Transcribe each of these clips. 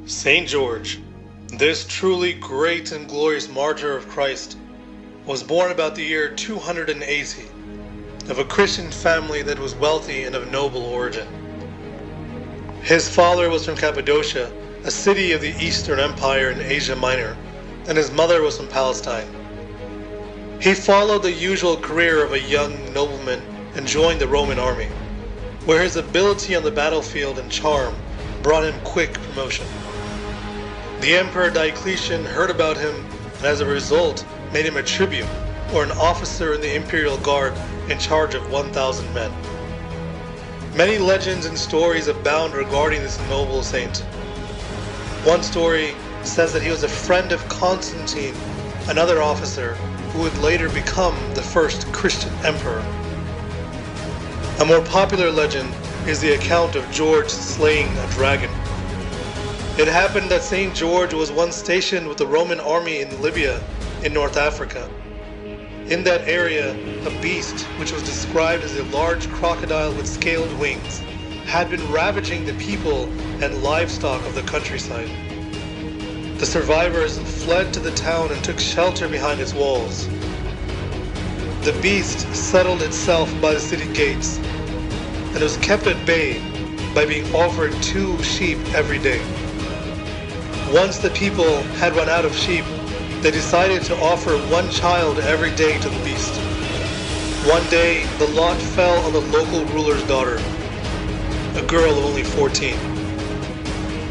Saint George, this truly great and glorious martyr of Christ, was born about the year 280 of a Christian family that was wealthy and of noble origin. His father was from Cappadocia, a city of the Eastern Empire in Asia Minor, and his mother was from Palestine. He followed the usual career of a young nobleman and joined the Roman army, where his ability on the battlefield and charm brought him quick promotion. The Emperor Diocletian heard about him and as a result made him a tribune, or an officer in the imperial guard in charge of 1,000 men. Many legends and stories abound regarding this noble saint. One story says that he was a friend of Constantine, another officer who would later become the first Christian emperor. A more popular legend is the account of George slaying a dragon. It happened that St. George was once stationed with the Roman army in Libya in North Africa. In that area, a beast, which was described as a large crocodile with scaled wings, had been ravaging the people and livestock of the countryside. The survivors fled to the town and took shelter behind its walls. The beast settled itself by the city gates and was kept at bay by being offered 2 sheep every day. Once the people had run out of sheep, they decided to offer 1 child every day to the beast. One day, the lot fell on the local ruler's daughter, a girl of only 14.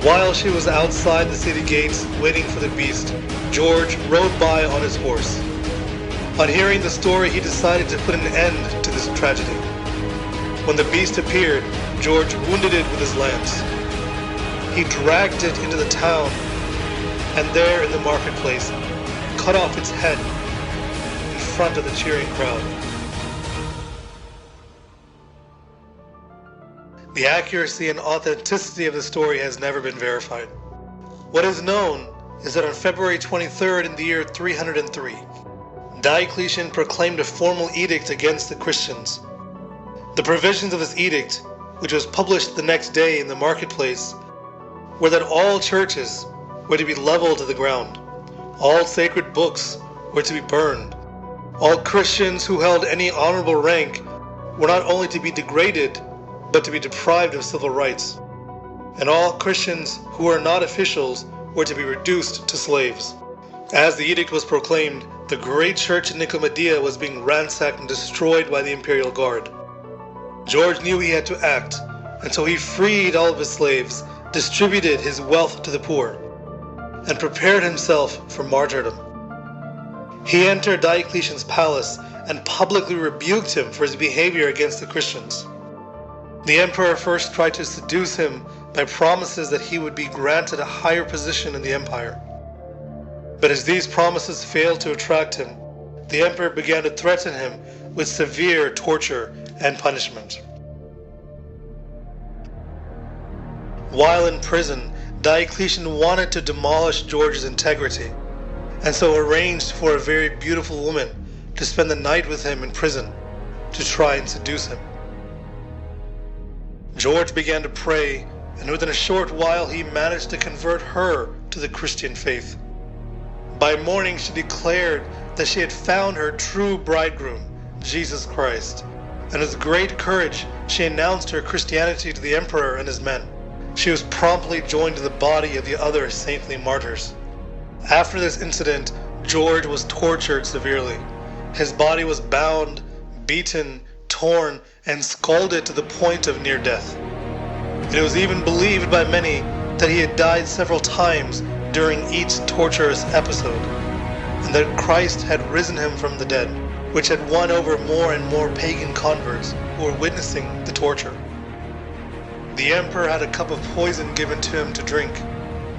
While she was outside the city gates waiting for the beast, George rode by on his horse. On hearing the story, he decided to put an end to this tragedy. When the beast appeared, George wounded it with his lance. He dragged it into the town, and there in the marketplace, cut off its head in front of the cheering crowd. The accuracy and authenticity of the story has never been verified. What is known is that on February 23rd in the year 303, Diocletian proclaimed a formal edict against the Christians. The provisions of this edict, which was published the next day in the marketplace, were that all churches were to be leveled to the ground, all sacred books were to be burned, all Christians who held any honorable rank were not only to be degraded, but to be deprived of civil rights, and all Christians who were not officials were to be reduced to slaves. As the edict was proclaimed, the great church in Nicomedia was being ransacked and destroyed by the imperial guard. George knew he had to act, and so he freed all of his slaves, distributed his wealth to the poor, and prepared himself for martyrdom. He entered Diocletian's palace and publicly rebuked him for his behavior against the Christians. The emperor first tried to seduce him by promises that he would be granted a higher position in the empire. But as these promises failed to attract him, the emperor began to threaten him with severe torture and punishment. While in prison, Diocletian wanted to demolish George's integrity, and so arranged for a very beautiful woman to spend the night with him in prison to try and seduce him. George began to pray, and within a short while he managed to convert her to the Christian faith. By morning she declared that she had found her true bridegroom, Jesus Christ, and with great courage she announced her Christianity to the emperor and his men. She was promptly joined to the body of the other saintly martyrs. After this incident, George was tortured severely. His body was bound, beaten, torn, and scalded to the point of near death. It was even believed by many that he had died several times during each torturous episode, and that Christ had risen him from the dead, which had won over more and more pagan converts who were witnessing the torture. The emperor had a cup of poison given to him to drink.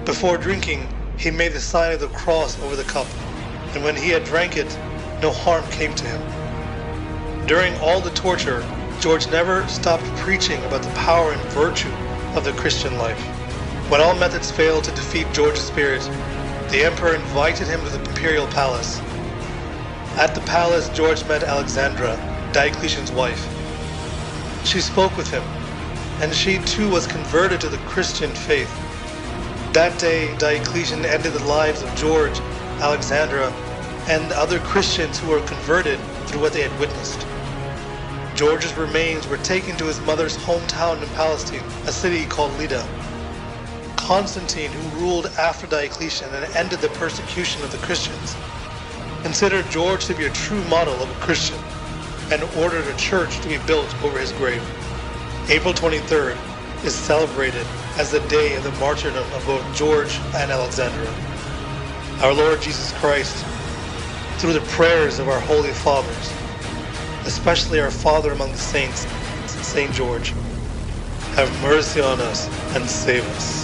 Before drinking, he made the sign of the cross over the cup, and when he had drank it, no harm came to him. During all the torture, George never stopped preaching about the power and virtue of the Christian life. When all methods failed to defeat George's spirit, the emperor invited him to the imperial palace. At the palace, George met Alexandra, Diocletian's wife. She spoke with him, and she too was converted to the Christian faith. That day, Diocletian ended the lives of George, Alexandra, and other Christians who were converted through what they had witnessed. George's remains were taken to his mother's hometown in Palestine, a city called Lydda. Constantine, who ruled after Diocletian and ended the persecution of the Christians, considered George to be a true model of a Christian and ordered a church to be built over his grave. April 23rd is celebrated as the day of the martyrdom of both George and Alexandra. Our Lord Jesus Christ, through the prayers of our Holy Fathers, especially our Father among the saints, St. George, have mercy on us and save us.